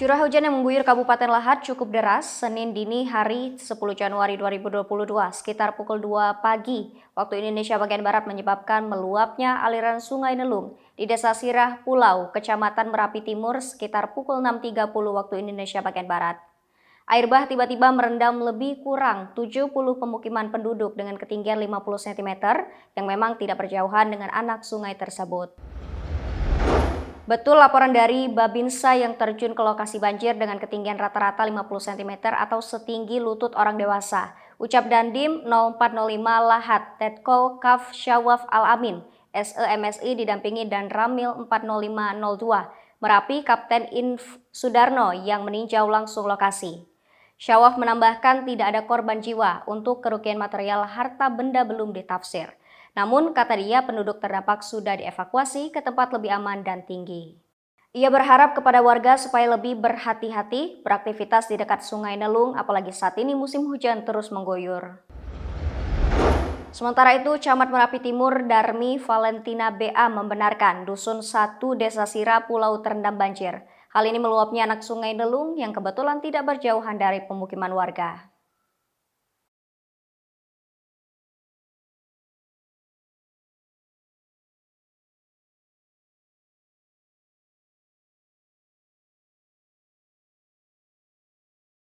Curah hujan yang mengguyur Kabupaten Lahat cukup deras Senin dini hari 10 Januari 2022 sekitar pukul 2 pagi waktu Indonesia bagian Barat menyebabkan meluapnya aliran Sungai Nelum di Desa Sirah Pulau, Kecamatan Merapi Timur sekitar pukul 6.30 waktu Indonesia bagian Barat. Air bah tiba-tiba merendam lebih kurang 70 pemukiman penduduk dengan ketinggian 50 cm yang memang tidak berjauhan dengan anak sungai tersebut. Betul laporan dari Babinsa yang terjun ke lokasi banjir dengan ketinggian rata-rata 50 cm atau setinggi lutut orang dewasa. Ucap Dandim 0405 Lahat, Tetkol Kaf Syawaf Al-Amin, SEMSI didampingi dan Ramil 40502, Merapi Kapten Inf Sudarno yang meninjau langsung lokasi. Syawaf menambahkan tidak ada korban jiwa, untuk kerugian material harta benda belum ditafsir. Namun, kata dia, penduduk terdampak sudah dievakuasi ke tempat lebih aman dan tinggi. Ia berharap kepada warga supaya lebih berhati-hati beraktivitas di dekat Sungai Nelung, apalagi saat ini musim hujan terus mengguyur. Sementara itu, Camat Merapi Timur Darmi Valentina BA membenarkan Dusun 1 Desa Sirah Pulau terendam banjir. Hal ini meluapnya anak Sungai Nelung yang kebetulan tidak berjauhan dari pemukiman warga.